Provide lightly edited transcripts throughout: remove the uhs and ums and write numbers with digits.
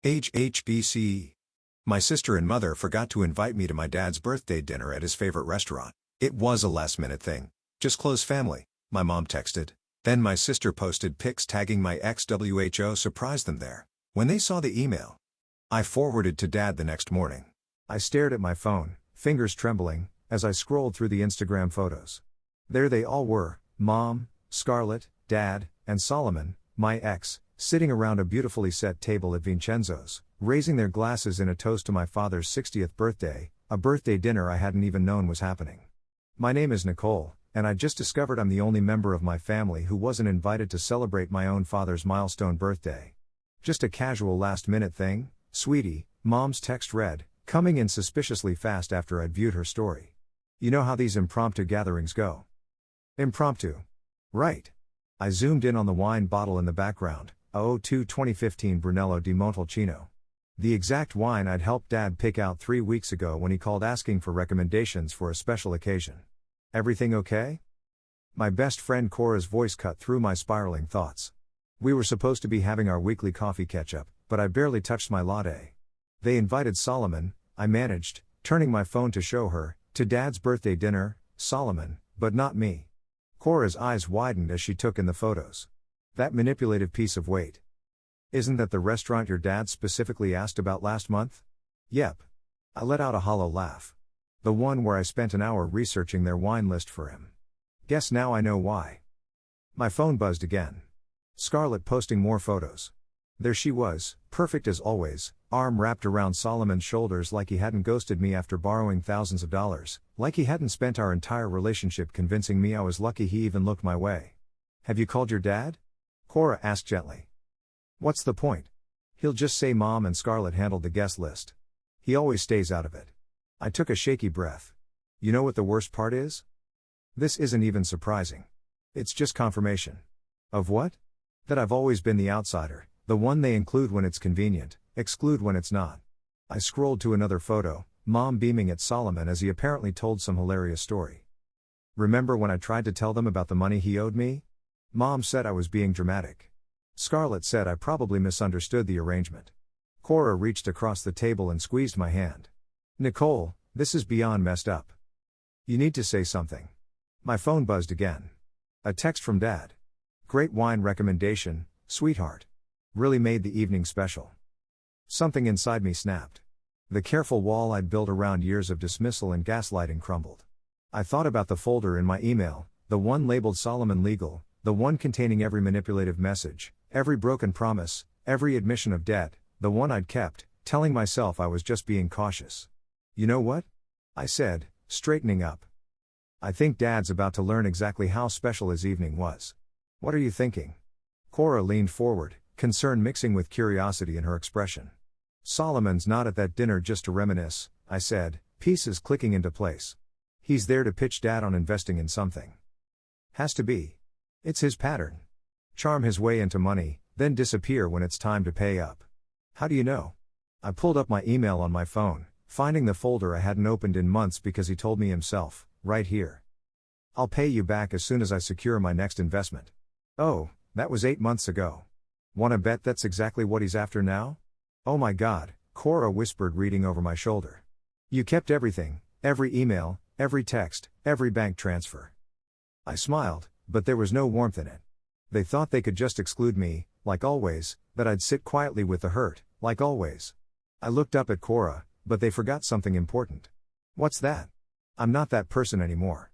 HHBC. My sister and mother forgot to invite me to my dad's birthday dinner at his favorite restaurant. It was a last-minute thing. Just close family, my mom texted. Then my sister posted pics tagging my ex. WHO surprised them there. When they saw the email, I forwarded to Dad the next morning. I stared at my phone, fingers trembling, as I scrolled through the Instagram photos. There they all were, Mom, Scarlett, Dad, and Solomon, my ex, sitting around a beautifully set table at Vincenzo's, raising their glasses in a toast to my father's 60th birthday, a birthday dinner I hadn't even known was happening. My name is Nicole, and I just discovered I'm the only member of my family who wasn't invited to celebrate my own father's milestone birthday. Just a casual last-minute thing, sweetie, Mom's text read, coming in suspiciously fast after I'd viewed her story. You know how these impromptu gatherings go. Impromptu. Right. I zoomed in on the wine bottle in the background, a 02 2015 Brunello di Montalcino. The exact wine I'd helped Dad pick out 3 weeks ago when he called asking for recommendations for a special occasion. Everything okay? My best friend Cora's voice cut through my spiraling thoughts. We were supposed to be having our weekly coffee catch-up, but I barely touched my latte. They invited Solomon, I managed, turning my phone to show her, to Dad's birthday dinner, Solomon, but not me. Cora's eyes widened as she took in the photos. That manipulative piece of weight. Isn't that the restaurant your dad specifically asked about last month? Yep. I let out a hollow laugh. The one where I spent an hour researching their wine list for him. Guess now I know why. My phone buzzed again. Scarlett posting more photos. There she was, perfect as always, arm wrapped around Solomon's shoulders like he hadn't ghosted me after borrowing thousands of dollars, like he hadn't spent our entire relationship convincing me I was lucky he even looked my way. Have you called your dad? Cora asked gently. What's the point? He'll just say Mom and Scarlett handled the guest list. He always stays out of it. I took a shaky breath. You know what the worst part is? This isn't even surprising. It's just confirmation. Of what? That I've always been the outsider, the one they include when it's convenient, exclude when it's not. I scrolled to another photo, Mom beaming at Solomon as he apparently told some hilarious story. Remember when I tried to tell them about the money he owed me? Mom said I was being dramatic. Scarlett said I probably misunderstood the arrangement. Cora reached across the table and squeezed my hand. Nicole, this is beyond messed up. You need to say something. My phone buzzed again. A text from Dad. Great wine recommendation, sweetheart. Really made the evening special. Something inside me snapped. The careful wall I'd built around years of dismissal and gaslighting crumbled. I thought about the folder in my email, the one labeled Solomon Legal, the one containing every manipulative message, every broken promise, every admission of debt, the one I'd kept, telling myself I was just being cautious. You know what? I said, straightening up. I think Dad's about to learn exactly how special his evening was. What are you thinking? Cora leaned forward, concern mixing with curiosity in her expression. Solomon's not at that dinner just to reminisce, I said, pieces clicking into place. He's there to pitch Dad on investing in something. Has to be. It's his pattern. Charm his way into money, then disappear when it's time to pay up. How do you know? I pulled up my email on my phone, finding the folder I hadn't opened in months because he told me himself, right here. I'll pay you back as soon as I secure my next investment. Oh, that was 8 months ago. Wanna bet that's exactly what he's after now? Oh my God, Cora whispered reading over my shoulder. You kept everything, every email, every text, every bank transfer. I smiled, but there was no warmth in it. They thought they could just exclude me, like always, that I'd sit quietly with the hurt, like always. I looked up at Cora, but they forgot something important. What's that? I'm not that person anymore.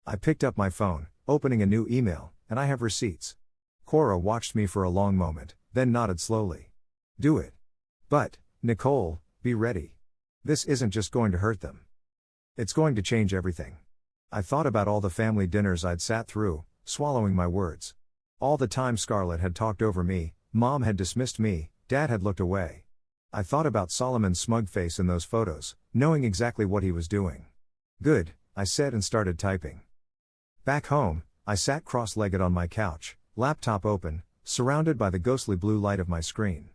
I picked up my phone, opening a new email, and I have receipts. Cora watched me for a long moment, then nodded slowly. Do it. But, Nicole, be ready. This isn't just going to hurt them. It's going to change everything. I thought about all the family dinners I'd sat through, swallowing my words. All the time Scarlett had talked over me, Mom had dismissed me, Dad had looked away. I thought about Solomon's smug face in those photos, knowing exactly what he was doing. Good, I said and started typing. Back home, I sat cross-legged on my couch, laptop open, surrounded by the ghostly blue light of my screen.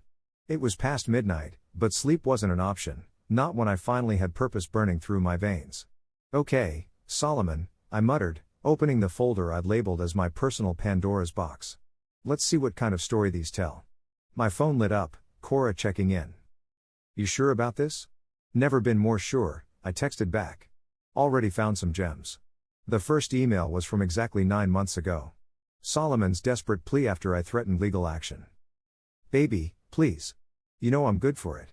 It was past midnight, but sleep wasn't an option, not when I finally had purpose burning through my veins. Okay, Solomon, I muttered, opening the folder I'd labeled as my personal Pandora's box. Let's see what kind of story these tell. My phone lit up, Cora checking in. You sure about this? Never been more sure, I texted back. Already found some gems. The first email was from exactly 9 months ago. Solomon's desperate plea after I threatened legal action. Baby, please. You know I'm good for it.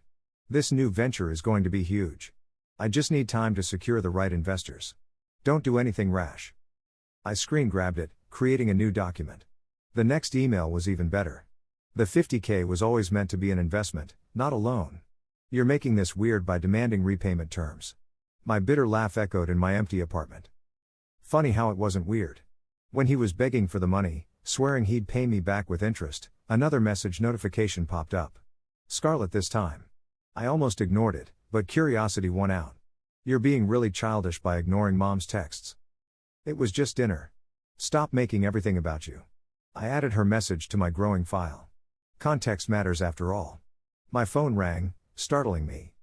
This new venture is going to be huge. I just need time to secure the right investors. Don't do anything rash. I screen grabbed it, creating a new document. The next email was even better. The $50K was always meant to be an investment, not a loan. You're making this weird by demanding repayment terms. My bitter laugh echoed in my empty apartment. Funny how it wasn't weird. When he was begging for the money, swearing he'd pay me back with interest, another message notification popped up. Scarlett this time. I almost ignored it, but curiosity won out. You're being really childish by ignoring mom's texts. It was just dinner. Stop making everything about you. I added her message to my growing file. Context matters after all. My phone rang, startling me.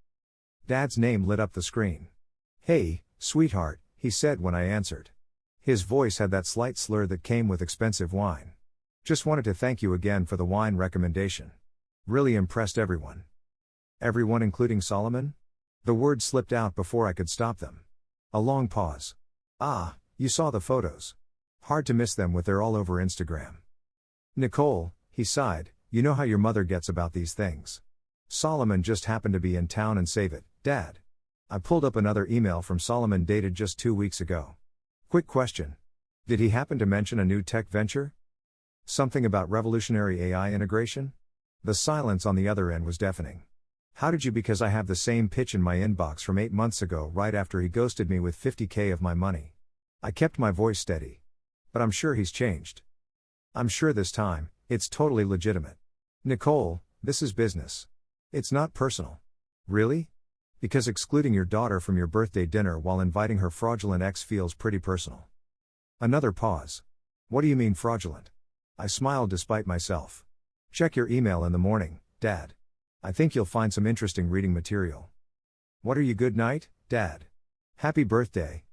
Dad's name lit up the screen. Hey, sweetheart, he said when I answered. His voice had that slight slur that came with expensive wine. Just wanted to thank you again for the wine recommendation. Really impressed everyone. Everyone including Solomon? The words slipped out before I could stop them. A long pause. Ah, you saw the photos. Hard to miss them with they're all over Instagram. Nicole, he sighed, you know how your mother gets about these things. Solomon just happened to be in town and save it, Dad. I pulled up another email from Solomon dated just 2 weeks ago. Quick question. Did he happen to mention a new tech venture? Something about revolutionary AI integration? The silence on the other end was deafening. How did you? Because I have the same pitch in my inbox from 8 months ago right after he ghosted me with $50K of my money. I kept my voice steady. But I'm sure he's changed. I'm sure this time, it's totally legitimate. Nicole, this is business. It's not personal. Really? Because excluding your daughter from your birthday dinner while inviting her fraudulent ex feels pretty personal. Another pause. What do you mean fraudulent? I smiled despite myself. Check your email in the morning, Dad. I think you'll find some interesting reading material. What are you? Good night, Dad. Happy birthday.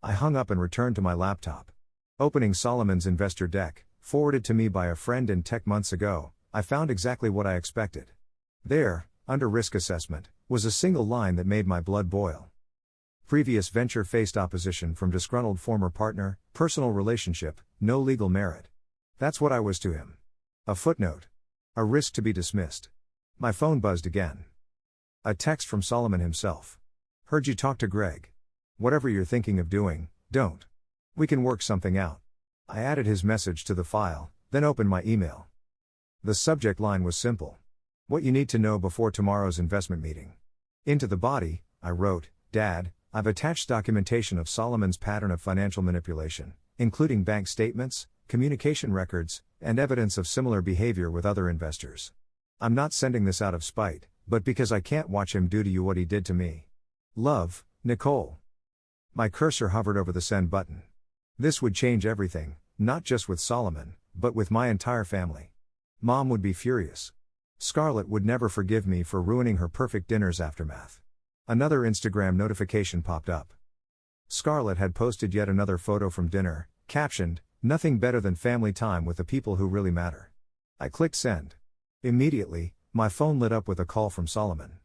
I hung up and returned to my laptop. Opening Solomon's investor deck, forwarded to me by a friend in tech months ago, I found exactly what I expected. There, under risk assessment, was a single line that made my blood boil. Previous venture faced opposition from disgruntled former partner, personal relationship, no legal merit. That's what I was to him. A footnote. A risk to be dismissed. My phone buzzed again. A text from Solomon himself. Heard you talk to Greg. Whatever you're thinking of doing, don't. We can work something out. I added his message to the file, then opened my email. The subject line was simple. What you need to know before tomorrow's investment meeting. Into the body, I wrote, Dad, I've attached documentation of Solomon's pattern of financial manipulation, including bank statements, communication records, and evidence of similar behavior with other investors. I'm not sending this out of spite, but because I can't watch him do to you what he did to me. Love, Nicole. My cursor hovered over the send button. This would change everything, not just with Solomon, but with my entire family. Mom would be furious. Scarlett would never forgive me for ruining her perfect dinner's aftermath. Another Instagram notification popped up. Scarlett had posted yet another photo from dinner, captioned, "Nothing better than family time with the people who really matter." I clicked send. Immediately, my phone lit up with a call from Solomon.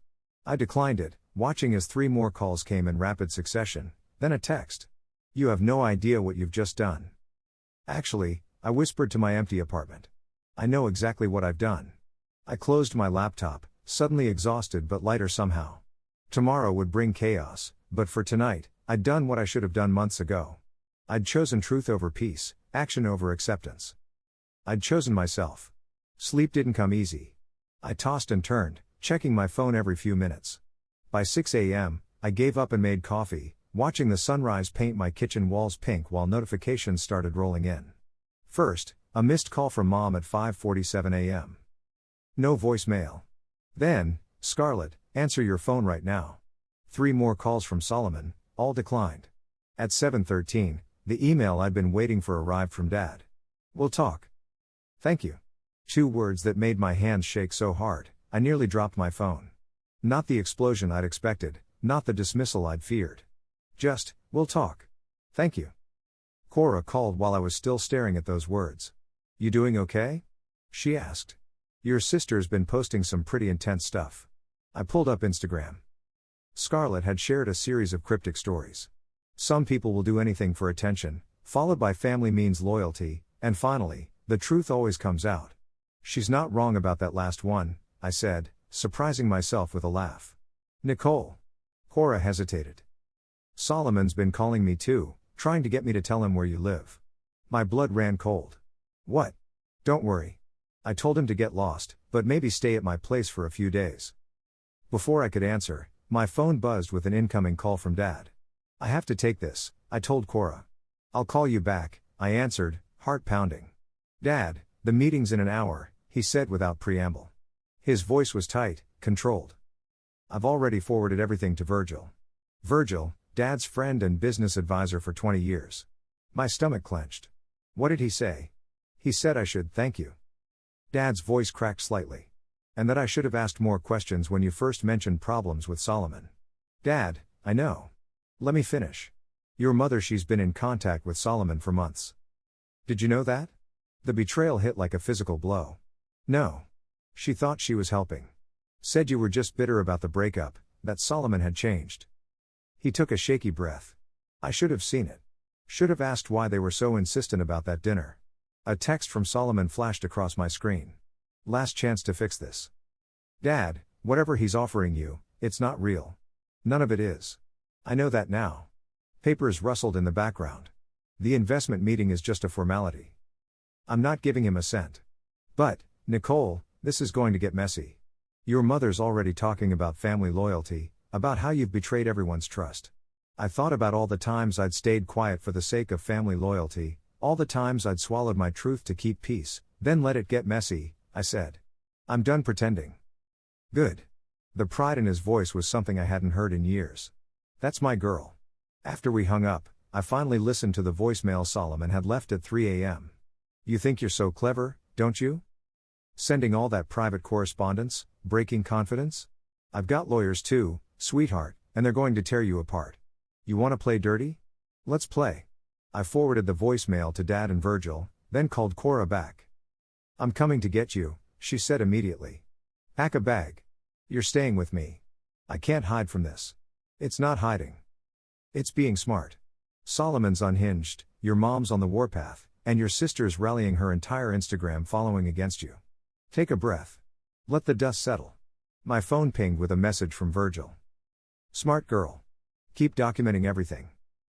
I declined it, watching as 3 more calls came in rapid succession, then a text. You have no idea what you've just done. Actually, I whispered to my empty apartment. I know exactly what I've done. I closed my laptop, suddenly exhausted but lighter somehow. Tomorrow would bring chaos, but for tonight, I'd done what I should have done months ago. I'd chosen truth over peace, action over acceptance. I'd chosen myself. Sleep didn't come easy. I tossed and turned, checking my phone every few minutes. By 6 a.m., I gave up and made coffee, watching the sunrise paint my kitchen walls pink while notifications started rolling in. First, a missed call from Mom at 5:47 a.m. No voicemail. Then, Scarlett, answer your phone right now. 3 more calls from Solomon, all declined. At 7:13, the email I'd been waiting for arrived from Dad. We'll talk. Thank you. 2 words that made my hands shake so hard, I nearly dropped my phone. Not the explosion I'd expected, not the dismissal I'd feared. Just, we'll talk. Thank you. Cora called while I was still staring at those words. You doing okay? She asked. Your sister's been posting some pretty intense stuff. I pulled up Instagram. Scarlett had shared a series of cryptic stories. Some people will do anything for attention, followed by family means loyalty, and finally, the truth always comes out. She's not wrong about that last one, I said, surprising myself with a laugh. Nicole. Cora hesitated. Solomon's been calling me too, trying to get me to tell him where you live. My blood ran cold. What? Don't worry. I told him to get lost, but maybe stay at my place for a few days. Before I could answer, my phone buzzed with an incoming call from Dad. I have to take this, I told Cora. I'll call you back, I answered, heart pounding. Dad, the meeting's in an hour, he said without preamble. His voice was tight, controlled. I've already forwarded everything to Virgil. Virgil, Dad's friend and business advisor for 20 years. My stomach clenched. What did he say? He said I should thank you. Dad's voice cracked slightly. And that I should have asked more questions when you first mentioned problems with Solomon. Dad, I know. Let me finish. Your mother, she's been in contact with Solomon for months. Did you know that? The betrayal hit like a physical blow. No. She thought she was helping. Said you were just bitter about the breakup, that Solomon had changed. He took a shaky breath. I should have seen it. Should have asked why they were so insistent about that dinner. A text from Solomon flashed across my screen. Last chance to fix this. Dad, whatever he's offering you, it's not real. None of it is. I know that now. Papers rustled in the background. The investment meeting is just a formality. I'm not giving him a cent. But, Nicole, this is going to get messy. Your mother's already talking about family loyalty, about how you've betrayed everyone's trust. I thought about all the times I'd stayed quiet for the sake of family loyalty, all the times I'd swallowed my truth to keep peace, then let it get messy, I said. I'm done pretending. Good. The pride in his voice was something I hadn't heard in years. That's my girl. After we hung up, I finally listened to the voicemail Solomon had left at 3 a.m. You think you're so clever, don't you? Sending all that private correspondence, breaking confidence? I've got lawyers too, sweetheart, and they're going to tear you apart. You want to play dirty? Let's play. I forwarded the voicemail to Dad and Virgil, then called Cora back. I'm coming to get you, she said immediately. Pack a bag. You're staying with me. I can't hide from this. It's not hiding. It's being smart. Solomon's unhinged, your mom's on the warpath, and your sister's rallying her entire Instagram following against you. Take a breath. Let the dust settle. My phone pinged with a message from Virgil. Smart girl. Keep documenting everything.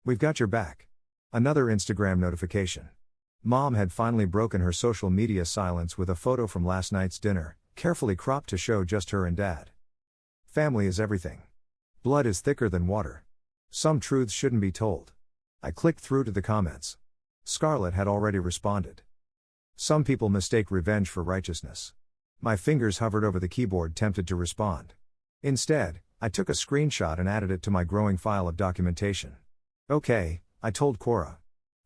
We've got your back. Another Instagram notification. Mom had finally broken her social media silence with a photo from last night's dinner, carefully cropped to show just her and Dad. Family is everything. Blood is thicker than water. Some truths shouldn't be told. I clicked through to the comments. Scarlett had already responded. Some people mistake revenge for righteousness. My fingers hovered over the keyboard, tempted to respond. Instead, I took a screenshot and added it to my growing file of documentation. Okay, I told Cora.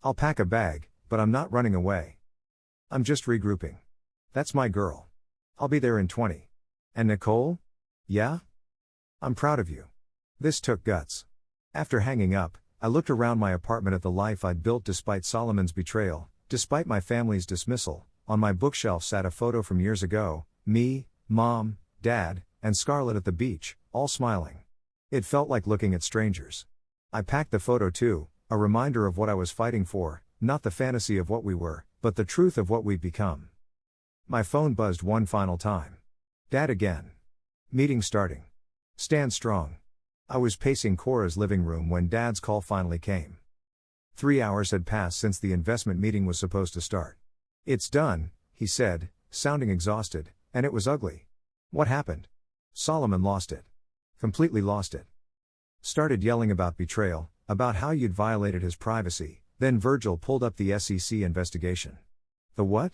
I'll pack a bag, but I'm not running away. I'm just regrouping. That's my girl. I'll be there in 20. And Nicole? Yeah? I'm proud of you. This took guts. After hanging up, I looked around my apartment at the life I'd built despite Solomon's betrayal, despite my family's dismissal. On my bookshelf sat a photo from years ago, me, Mom, Dad, and Scarlett at the beach, all smiling. It felt like looking at strangers. I packed the photo too, a reminder of what I was fighting for, not the fantasy of what we were, but the truth of what we'd become. My phone buzzed one final time. Dad again. Meeting starting. Stand strong. I was pacing Cora's living room when Dad's call finally came. 3 hours had passed since the investment meeting was supposed to start. It's done, he said, sounding exhausted, and it was ugly. What happened? Solomon lost it. Completely lost it. Started yelling about betrayal, about how you'd violated his privacy, then Virgil pulled up the SEC investigation. The what?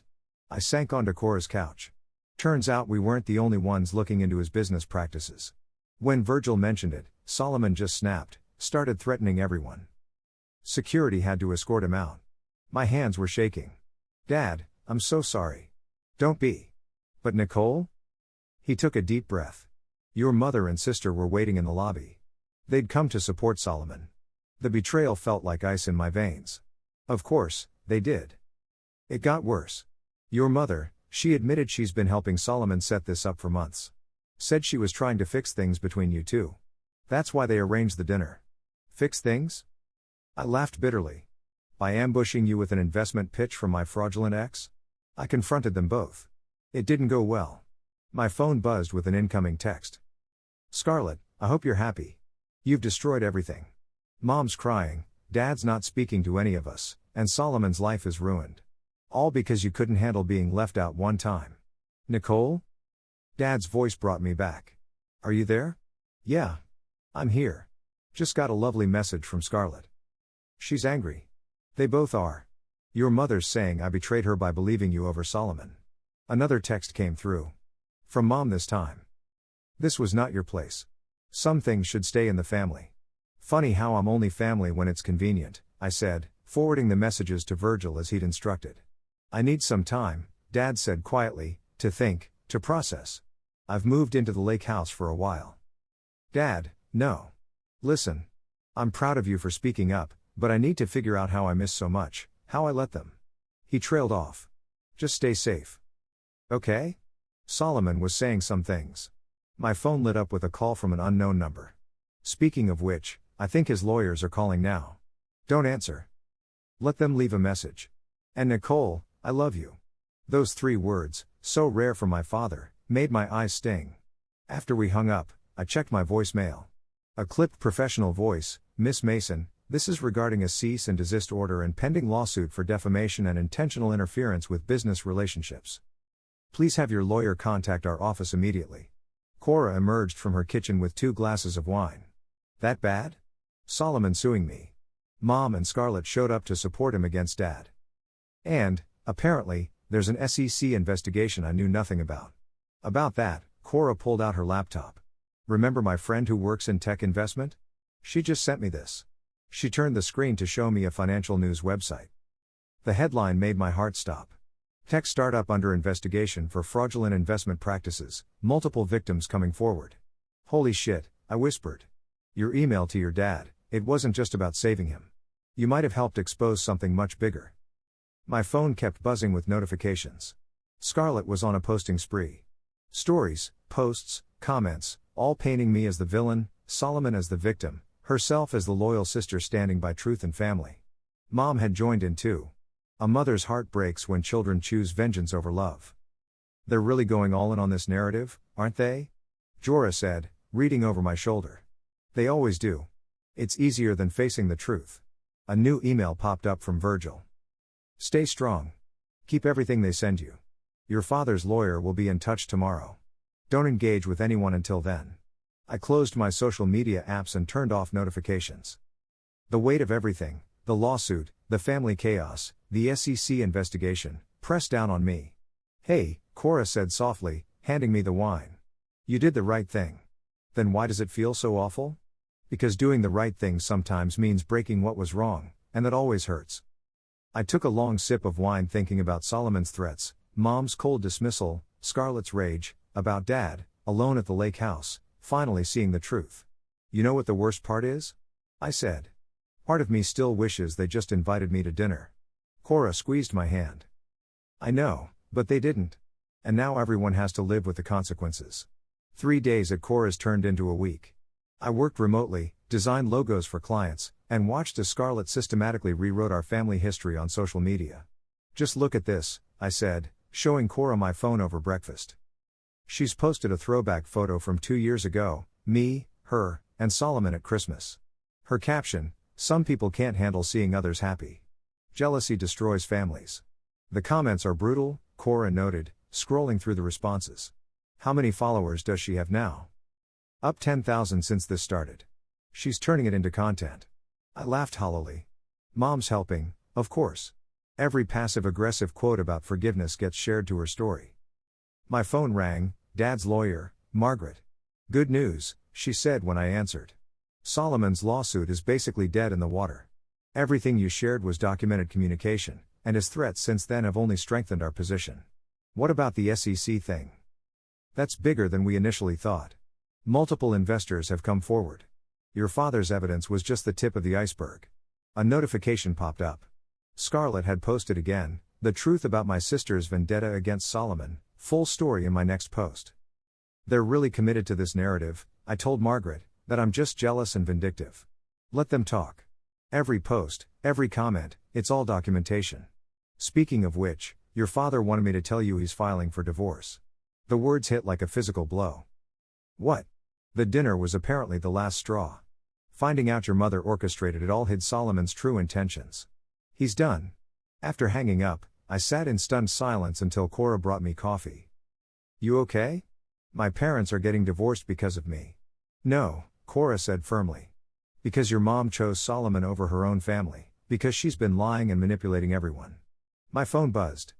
I sank onto Cora's couch. Turns out we weren't the only ones looking into his business practices. When Virgil mentioned it, Solomon just snapped, started threatening everyone. Security had to escort him out. My hands were shaking. Dad, I'm so sorry. Don't be. But Nicole? He took a deep breath. Your mother and sister were waiting in the lobby. They'd come to support Solomon. The betrayal felt like ice in my veins. Of course, they did. It got worse. Your mother, She admitted she's been helping Solomon set this up for months. Said she was trying to fix things between you two. That's why they arranged the dinner. Fix things? I laughed bitterly. By ambushing you with an investment pitch from my fraudulent ex? I confronted them both. It didn't go well. My phone buzzed with an incoming text. Scarlett, I hope you're happy. You've destroyed everything. Mom's crying, Dad's not speaking to any of us, and Solomon's life is ruined. All because you couldn't handle being left out one time. Nicole? Dad's voice brought me back. Are you there? Yeah. I'm here. Just got a lovely message from Scarlett. She's angry. They both are. Your mother's saying I betrayed her by believing you over Solomon. Another text came through. From Mom this time. This was not your place. Some things should stay in the family. Funny how I'm only family when it's convenient, I said, forwarding the messages to Virgil as he'd instructed. I need some time, Dad said quietly, to think, to process. I've moved into the lake house for a while. Dad, no. Listen. I'm proud of you for speaking up, but I need to figure out how I missed so much, how I let them. He trailed off. Just stay safe. Okay? Solomon was saying some things. My phone lit up with a call from an unknown number. Speaking of which, I think his lawyers are calling now. Don't answer. Let them leave a message. And Nicole, I love you. Those 3 words, so rare from my father, made my eyes sting. After we hung up, I checked my voicemail. A clipped professional voice, Miss Mason, this is regarding a cease and desist order and pending lawsuit for defamation and intentional interference with business relationships. Please have your lawyer contact our office immediately. Cora emerged from her kitchen with 2 glasses of wine. That bad? Solomon suing me. Mom and Scarlett showed up to support him against Dad. And, apparently, there's an SEC investigation I knew nothing about. About that, Cora pulled out her laptop. Remember my friend who works in tech investment? She just sent me this. She turned the screen to show me a financial news website. The headline made my heart stop. Tech startup under investigation for fraudulent investment practices, multiple victims coming forward. Holy shit, I whispered. Your email to your dad, it wasn't just about saving him. You might have helped expose something much bigger. My phone kept buzzing with notifications. Scarlett was on a posting spree. Stories, posts, comments, all painting me as the villain, Solomon as the victim, herself as the loyal sister standing by truth and family. Mom had joined in too. A mother's heart breaks when children choose vengeance over love. They're really going all in on this narrative, aren't they? Jorah said, reading over my shoulder. They always do. It's easier than facing the truth. A new email popped up from Virgil. Stay strong. Keep everything they send you. Your father's lawyer will be in touch tomorrow. Don't engage with anyone until then. I closed my social media apps and turned off notifications. The weight of everything, the lawsuit, the family chaos, the SEC investigation, pressed down on me. Hey, Cora said softly, handing me the wine. You did the right thing. Then why does it feel so awful? Because doing the right thing sometimes means breaking what was wrong, and that always hurts. I took a long sip of wine thinking about Solomon's threats, Mom's cold dismissal, Scarlett's rage, about Dad, alone at the lake house, finally seeing the truth. You know what the worst part is? I said. Part of me still wishes they just invited me to dinner. Cora squeezed my hand. I know, but they didn't. And now everyone has to live with the consequences. 3 days at Cora's turned into a week. I worked remotely, designed logos for clients, and watched as Scarlett systematically rewrote our family history on social media. Just look at this, I said, showing Cora my phone over breakfast. She's posted a throwback photo from 2 years ago, me, her, and Solomon at Christmas. Her caption, some people can't handle seeing others happy. Jealousy destroys families. The comments are brutal, Cora noted, scrolling through the responses. How many followers does she have now? Up 10,000 since this started. She's turning it into content. I laughed hollowly. Mom's helping, of course. Every passive-aggressive quote about forgiveness gets shared to her story. My phone rang, Dad's lawyer, Margaret. Good news, she said when I answered. Solomon's lawsuit is basically dead in the water. Everything you shared was documented communication, and his threats since then have only strengthened our position. What about the SEC thing? That's bigger than we initially thought. Multiple investors have come forward. Your father's evidence was just the tip of the iceberg. A notification popped up. Scarlett had posted again, the truth about my sister's vendetta against Solomon, full story in my next post. They're really committed to this narrative, I told Margaret, that I'm just jealous and vindictive. Let them talk. Every post, every comment, it's all documentation. Speaking of which, your father wanted me to tell you he's filing for divorce. The words hit like a physical blow. What? The dinner was apparently the last straw. Finding out your mother orchestrated it all hid Solomon's true intentions. He's done. After hanging up, I sat in stunned silence until Cora brought me coffee. You okay? My parents are getting divorced because of me. No, Cora said firmly. Because your mom chose Solomon over her own family, because she's been lying and manipulating everyone. My phone buzzed.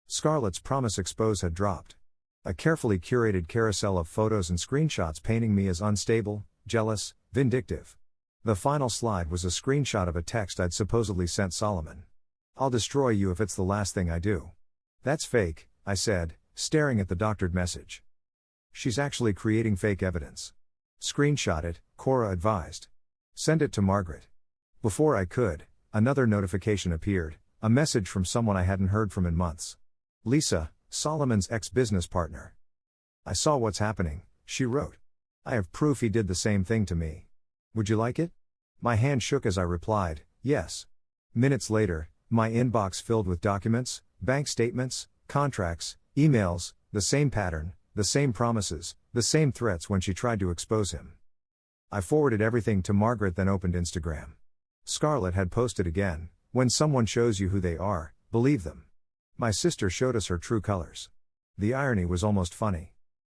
Scarlett's Promise Expose had dropped. A carefully curated carousel of photos and screenshots painting me as unstable, jealous, vindictive. The final slide was a screenshot of a text I'd supposedly sent Solomon. I'll destroy you if it's the last thing I do. That's fake, I said, staring at the doctored message. She's actually creating fake evidence. Screenshot it, Cora advised. Send it to Margaret. Before I could, another notification appeared, a message from someone I hadn't heard from in months. Lisa, Solomon's ex-business partner. I saw what's happening, she wrote. I have proof he did the same thing to me. Would you like it? My hand shook as I replied, yes. Minutes later, my inbox filled with documents, bank statements, contracts, emails, the same pattern, the same promises, the same threats when she tried to expose him. I forwarded everything to Margaret, then opened Instagram. Scarlett had posted again, when someone shows you who they are, believe them. My sister showed us her true colors. The irony was almost funny.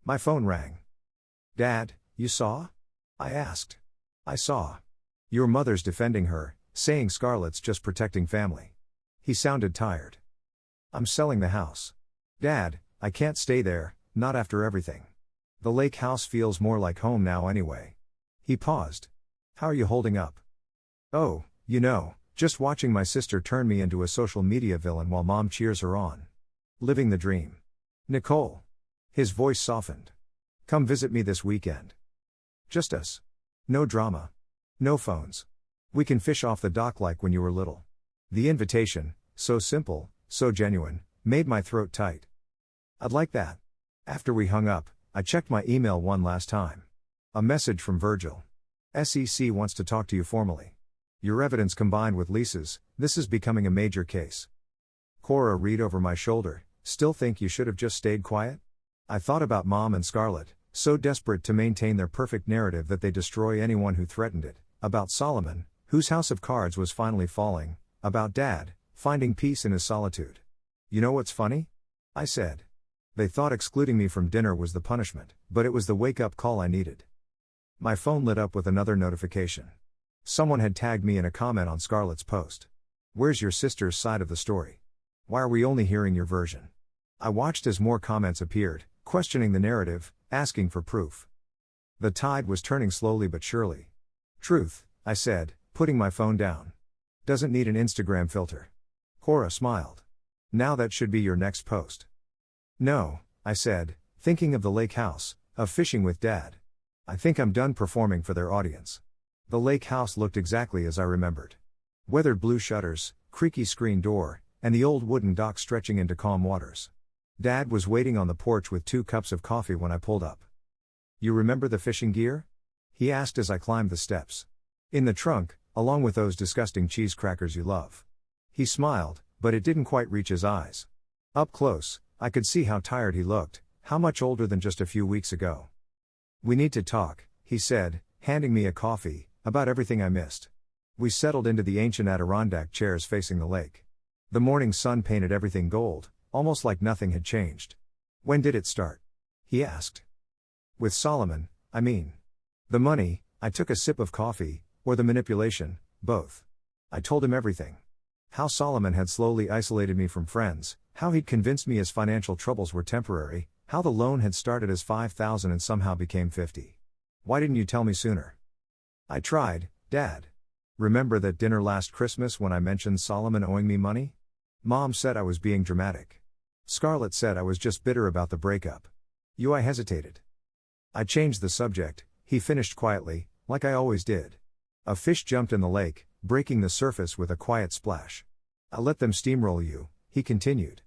My phone rang. Dad, you saw? I asked. I saw. Your mother's defending her, saying Scarlett's just protecting family. He sounded tired. I'm selling the house. Dad, I can't stay there, not after everything. The lake house feels more like home now anyway. He paused. How are you holding up? Oh, just watching my sister turn me into a social media villain while mom cheers her on. Living the dream. Nicole. His voice softened. Come visit me this weekend. Just us. No drama. No phones. We can fish off the dock like when you were little. The invitation, so simple, so genuine, made my throat tight. I'd like that. After we hung up, I checked my email one last time. A message from Virgil. SEC wants to talk to you formally. Your evidence combined with Lisa's, this is becoming a major case. Cora read over my shoulder, still think you should have just stayed quiet? I thought about Mom and Scarlett, so desperate to maintain their perfect narrative that they destroy anyone who threatened it, about Solomon, whose house of cards was finally falling, about Dad, finding peace in his solitude. You know what's funny? I said. They thought excluding me from dinner was the punishment, but it was the wake-up call I needed. My phone lit up with another notification. Someone had tagged me in a comment on Scarlett's post. Where's your sister's side of the story? Why are we only hearing your version? I watched as more comments appeared, questioning the narrative, asking for proof. The tide was turning slowly but surely. Truth, I said, putting my phone down. Doesn't need an Instagram filter. Cora smiled. Now that should be your next post. No, I said, thinking of the lake house, of fishing with Dad. I think I'm done performing for their audience. The lake house looked exactly as I remembered. Weathered blue shutters, creaky screen door, and the old wooden dock stretching into calm waters. Dad was waiting on the porch with 2 cups of coffee when I pulled up. You remember the fishing gear? He asked as I climbed the steps. In the trunk, along with those disgusting cheese crackers you love. He smiled, but it didn't quite reach his eyes. Up close, I could see how tired he looked, how much older than just a few weeks ago. We need to talk, he said, handing me a coffee, about everything I missed. We settled into the ancient Adirondack chairs facing the lake. The morning sun painted everything gold, almost like nothing had changed. When did it start? He asked. With Solomon, I mean. The money, I took a sip of coffee, or the manipulation, both. I told him everything. How Solomon had slowly isolated me from friends, how he'd convinced me his financial troubles were temporary, how the loan had started as $5,000 and somehow became $50,000. Why didn't you tell me sooner? I tried, Dad. Remember that dinner last Christmas when I mentioned Solomon owing me money? Mom said I was being dramatic. Scarlett said I was just bitter about the breakup. I hesitated. I changed the subject, he finished quietly, like I always did. A fish jumped in the lake, breaking the surface with a quiet splash. I let them steamroll you, He continued.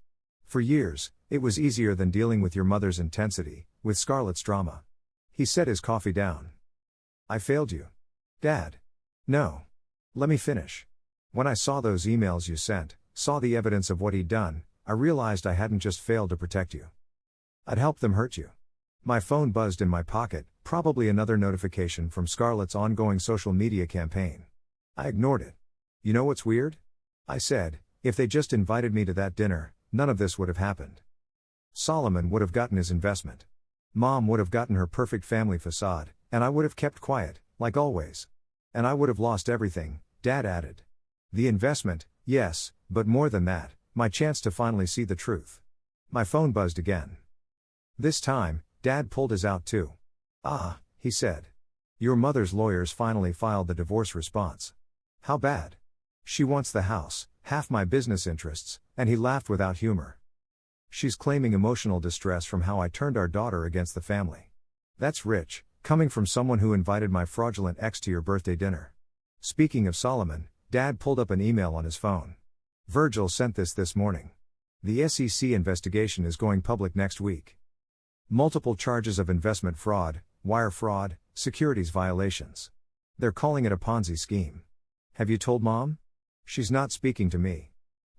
For years, it was easier than dealing with your mother's intensity, with Scarlett's drama. He set his coffee down. I failed you. Dad. No. Let me finish. When I saw those emails you sent, saw the evidence of what he'd done, I realized I hadn't just failed to protect you. I'd helped them hurt you. My phone buzzed in my pocket, probably another notification from Scarlett's ongoing social media campaign. I ignored it. You know what's weird? I said, if they just invited me to that dinner, none of this would have happened. Solomon would have gotten his investment. Mom would have gotten her perfect family facade, and I would have kept quiet, like always. And I would have lost everything, Dad added. The investment, yes, but more than that, my chance to finally see the truth. My phone buzzed again. This time, Dad pulled his out too. Ah, he said. Your mother's lawyers finally filed the divorce response. How bad? She wants the house, half my business interests, and he laughed without humor. She's claiming emotional distress from how I turned our daughter against the family. That's rich, coming from someone who invited my fraudulent ex to your birthday dinner. Speaking of Solomon, Dad pulled up an email on his phone. Virgil sent this morning. The SEC investigation is going public next week. Multiple charges of investment fraud, wire fraud, securities violations. They're calling it a Ponzi scheme. Have you told Mom? She's not speaking to me.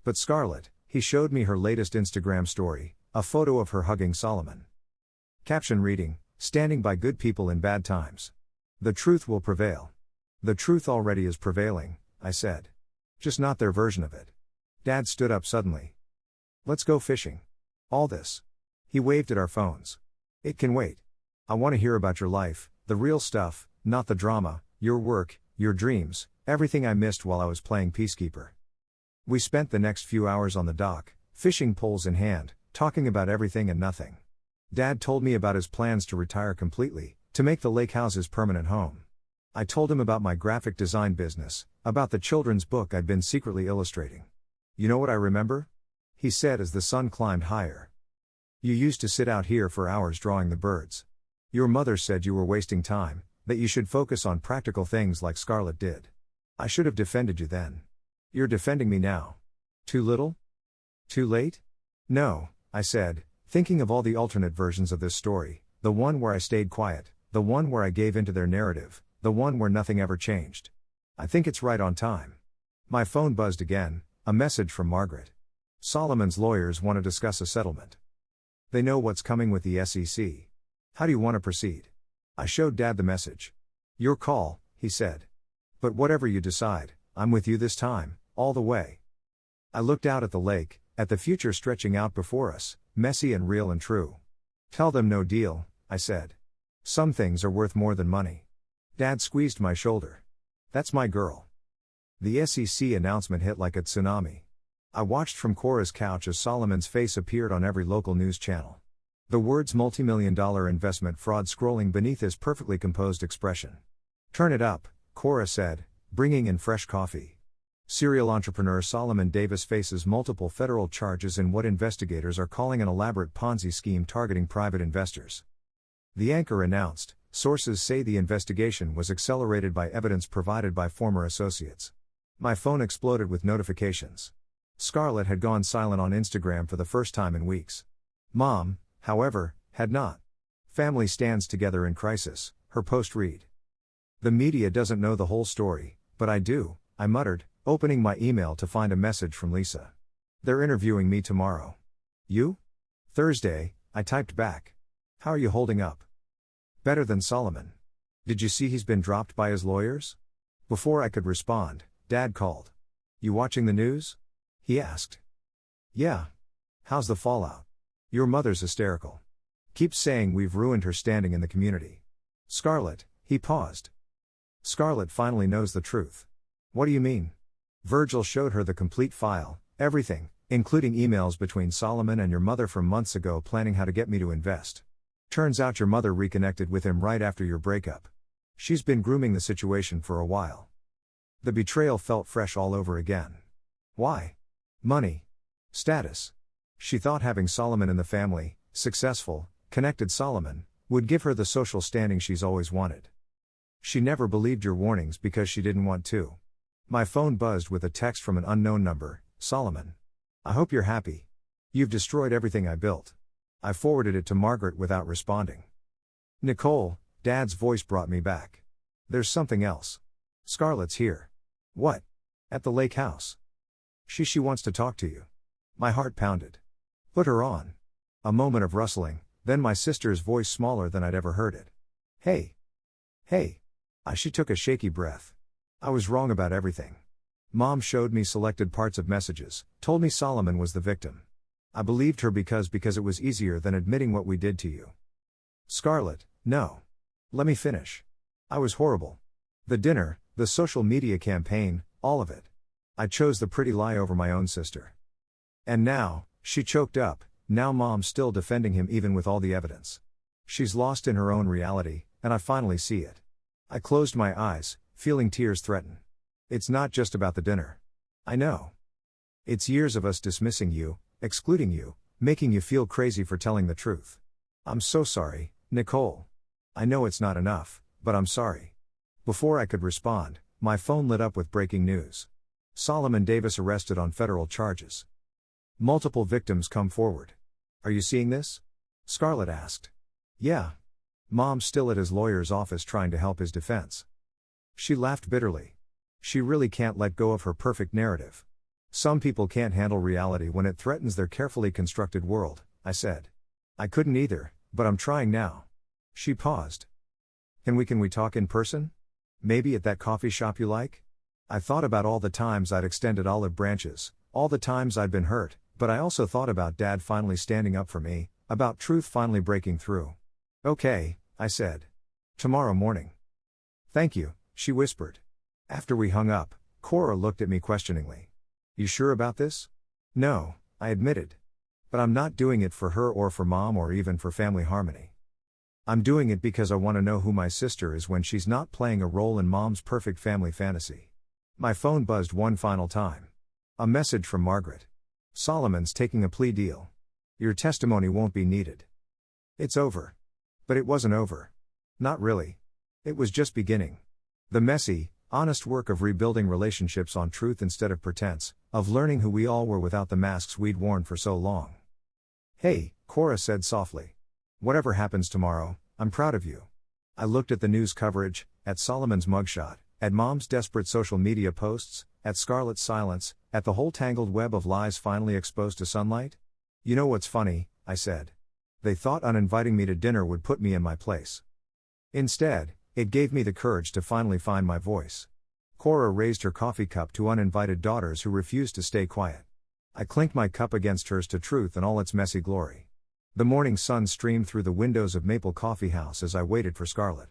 But Scarlett, he showed me her latest Instagram story, a photo of her hugging Solomon. Caption reading, standing by good people in bad times. The truth will prevail. The truth already is prevailing, I said. Just not their version of it. Dad stood up suddenly. Let's go fishing. All this. He waved at our phones. It can wait. I want to hear about your life, the real stuff, not the drama, your work, your dreams, everything I missed while I was playing peacekeeper. We spent the next few hours on the dock, fishing poles in hand, talking about everything and nothing. Dad told me about his plans to retire completely, to make the lake house his permanent home. I told him about my graphic design business, about the children's book I'd been secretly illustrating. You know what I remember? He said as the sun climbed higher. You used to sit out here for hours drawing the birds. Your mother said you were wasting time, that you should focus on practical things like Scarlett did. I should have defended you then. You're defending me now. Too little? Too late? No, I said, thinking of all the alternate versions of this story, the one where I stayed quiet, the one where I gave into their narrative, the one where nothing ever changed. I think it's right on time. My phone buzzed again, a message from Margaret. Solomon's lawyers want to discuss a settlement. They know what's coming with the SEC. How do you want to proceed? I showed Dad the message. Your call, he said. But whatever you decide, I'm with you this time, all the way. I looked out at the lake, at the future stretching out before us, messy and real and true. Tell them no deal, I said. Some things are worth more than money. Dad squeezed my shoulder. That's my girl. The SEC announcement hit like a tsunami. I watched from Cora's couch as Solomon's face appeared on every local news channel. The words multi-million-dollar investment fraud scrolling beneath his perfectly composed expression. Turn it up, Cora said, bringing in fresh coffee. Serial entrepreneur Solomon Davis faces multiple federal charges in what investigators are calling an elaborate Ponzi scheme targeting private investors. The anchor announced, sources say the investigation was accelerated by evidence provided by former associates. My phone exploded with notifications. Scarlett had gone silent on Instagram for the first time in weeks. Mom, however, had not. Family stands together in crisis, her post read. The media doesn't know the whole story, but I do, I muttered, opening my email to find a message from Lisa. They're interviewing me tomorrow. You? Thursday, I typed back. How are you holding up? Better than Solomon. Did you see he's been dropped by his lawyers? Before I could respond, Dad called. You watching the news? He asked. Yeah. How's the fallout? Your mother's hysterical. Keeps saying we've ruined her standing in the community. Scarlett, he paused. Scarlett finally knows the truth. What do you mean? Virgil showed her the complete file, everything, including emails between Solomon and your mother from months ago planning how to get me to invest. Turns out your mother reconnected with him right after your breakup. She's been grooming the situation for a while. The betrayal felt fresh all over again. Why? Money. Status. She thought having Solomon in the family, successful, connected Solomon, would give her the social standing she's always wanted. She never believed your warnings because she didn't want to. My phone buzzed with a text from an unknown number, Solomon. I hope you're happy. You've destroyed everything I built. I forwarded it to Margaret without responding. Nicole, Dad's voice brought me back. There's something else. Scarlett's here. What? At the lake house. She wants to talk to you. My heart pounded. Put her on. A moment of rustling, then my sister's voice smaller than I'd ever heard it. Hey. Hey. She took a shaky breath. I was wrong about everything. Mom showed me selected parts of messages, told me Solomon was the victim. I believed her because it was easier than admitting what we did to you. Scarlett, no. Let me finish. I was horrible. The dinner, the social media campaign, all of it. I chose the pretty lie over my own sister. And now, she choked up, now Mom's still defending him even with all the evidence. She's lost in her own reality, and I finally see it. I closed my eyes, feeling tears threaten. It's not just about the dinner. I know. It's years of us dismissing you, excluding you, making you feel crazy for telling the truth. I'm so sorry, Nicole. I know it's not enough, but I'm sorry. Before I could respond, my phone lit up with breaking news. Solomon Davis arrested on federal charges. Multiple victims come forward. Are you seeing this? Scarlett asked. Yeah. Mom's still at his lawyer's office trying to help his defense. She laughed bitterly. She really can't let go of her perfect narrative. Some people can't handle reality when it threatens their carefully constructed world, I said. I couldn't either, but I'm trying now. She paused. Can we talk in person? Maybe at that coffee shop you like? I thought about all the times I'd extended olive branches, all the times I'd been hurt, but I also thought about Dad finally standing up for me, about truth finally breaking through. Okay, I said. Tomorrow morning. Thank you, she whispered. After we hung up, Cora looked at me questioningly. You sure about this? No, I admitted. But I'm not doing it for her or for Mom or even for family harmony. I'm doing it because I want to know who my sister is when she's not playing a role in Mom's perfect family fantasy. My phone buzzed one final time. A message from Margaret. Solomon's taking a plea deal. Your testimony won't be needed. It's over. But it wasn't over. Not really. It was just beginning. The messy, honest work of rebuilding relationships on truth instead of pretense, of learning who we all were without the masks we'd worn for so long. Hey, Cora said softly. Whatever happens tomorrow, I'm proud of you. I looked at the news coverage, at Solomon's mugshot, at Mom's desperate social media posts, at Scarlett's silence, at the whole tangled web of lies finally exposed to sunlight. You know what's funny, I said. They thought uninviting me to dinner would put me in my place. Instead, it gave me the courage to finally find my voice. Cora raised her coffee cup to uninvited daughters who refused to stay quiet. I clinked my cup against hers to truth in all its messy glory. The morning sun streamed through the windows of Maple Coffee House as I waited for Scarlett.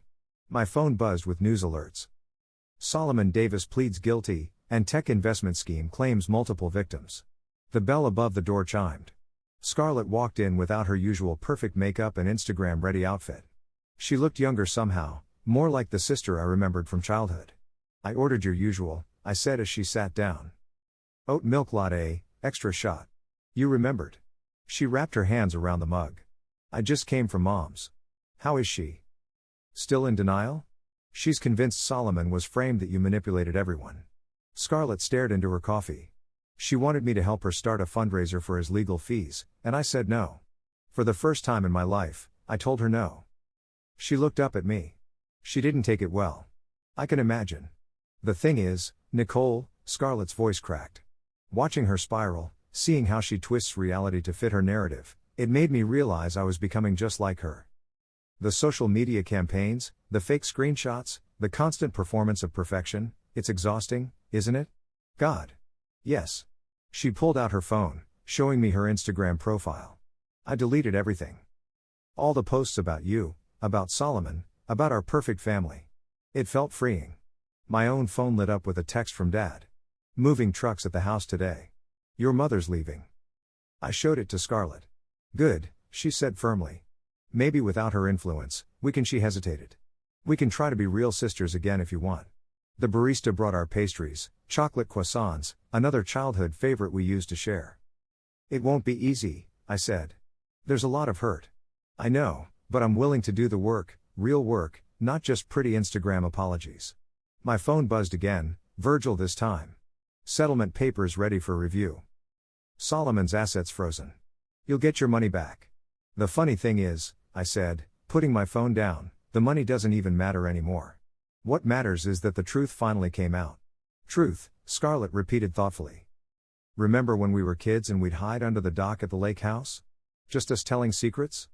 My phone buzzed with news alerts. Solomon Davis pleads guilty, and tech investment scheme claims multiple victims. The bell above the door chimed. Scarlett walked in without her usual perfect makeup and Instagram-ready outfit. She looked younger somehow, more like the sister I remembered from childhood. I ordered your usual, I said as she sat down. Oat milk latte, extra shot. You remembered. She wrapped her hands around the mug. I just came from Mom's. How is she? Still in denial? She's convinced Solomon was framed, that you manipulated everyone. Scarlett stared into her coffee. She wanted me to help her start a fundraiser for his legal fees, and I said no. For the first time in my life, I told her no. She looked up at me. She didn't take it well. I can imagine. The thing is, Nicole, Scarlett's voice cracked. Watching her spiral, seeing how she twists reality to fit her narrative, it made me realize I was becoming just like her. The social media campaigns, the fake screenshots, the constant performance of perfection, it's exhausting, isn't it? God. Yes. She pulled out her phone, showing me her Instagram profile. I deleted everything. All the posts about you, about Solomon, about our perfect family. It felt freeing. My own phone lit up with a text from Dad. Moving trucks at the house today. Your mother's leaving. I showed it to Scarlett. Good, she said firmly. Maybe without her influence, she hesitated. We can try to be real sisters again if you want. The barista brought our pastries, chocolate croissants, another childhood favorite we used to share. It won't be easy, I said. There's a lot of hurt. I know, but I'm willing to do the work, real work, not just pretty Instagram apologies. My phone buzzed again, Virgil this time. Settlement papers ready for review. Solomon's assets frozen. You'll get your money back. The funny thing is, I said, putting my phone down, the money doesn't even matter anymore. What matters is that the truth finally came out. Truth, Scarlett repeated thoughtfully. Remember when we were kids and we'd hide under the dock at the lake house? Just us telling secrets?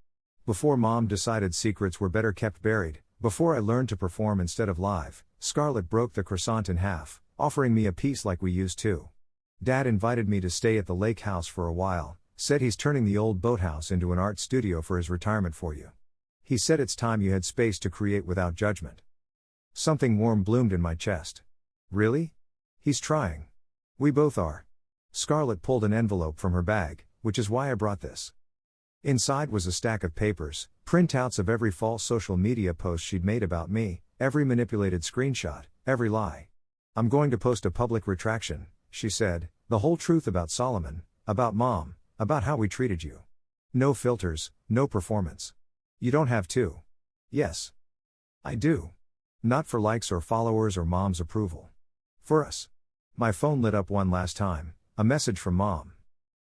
Before Mom decided secrets were better kept buried, before I learned to perform instead of live, Scarlett broke the croissant in half, offering me a piece like we used to. Dad invited me to stay at the lake house for a while, said he's turning the old boathouse into an art studio for his retirement for you. He said it's time you had space to create without judgment. Something warm bloomed in my chest. Really? He's trying. We both are. Scarlett pulled an envelope from her bag, which is why I brought this. Inside was a stack of papers, printouts of every false social media post she'd made about me, every manipulated screenshot, every lie. I'm going to post a public retraction, she said, the whole truth about Solomon, about Mom, about how we treated you. No filters, no performance. You don't have to. Yes. I do. Not for likes or followers or Mom's approval. For us. My phone lit up one last time, a message from Mom.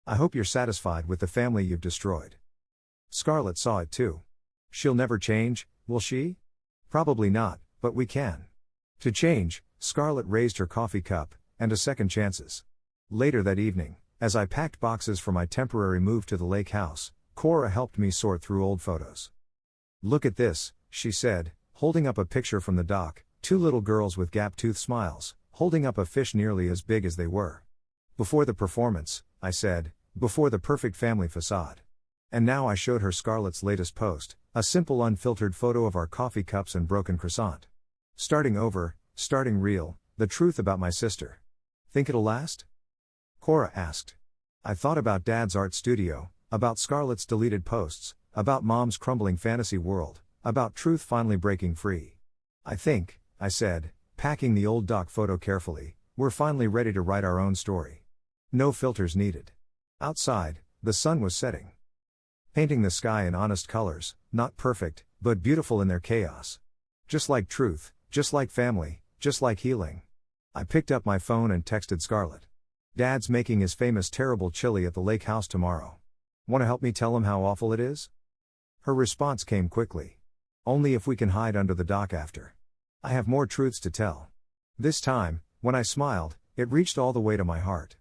I hope you're satisfied with the family you've destroyed. Scarlett saw it too. She'll never change, will she? Probably not, but we can. To change, Scarlett raised her coffee cup, and a second chances. Later that evening, as I packed boxes for my temporary move to the lake house, Cora helped me sort through old photos. Look at this, she said, holding up a picture from the dock, two little girls with gap-toothed smiles, holding up a fish nearly as big as they were. Before the performance, I said, before the perfect family facade. And now I showed her Scarlett's latest post, a simple unfiltered photo of our coffee cups and broken croissant. Starting over, starting real, the truth about my sister. Think it'll last? Cora asked. I thought about Dad's art studio, about Scarlett's deleted posts, about Mom's crumbling fantasy world, about truth finally breaking free. I think, I said, packing the old doc photo carefully, we're finally ready to write our own story. No filters needed. Outside, the sun was setting. Painting the sky in honest colors, not perfect, but beautiful in their chaos. Just like truth, just like family, just like healing. I picked up my phone and texted Scarlett. Dad's making his famous terrible chili at the lake house tomorrow. Want to help me tell him how awful it is? Her response came quickly. Only if we can hide under the dock after. I have more truths to tell. This time, when I smiled, it reached all the way to my heart.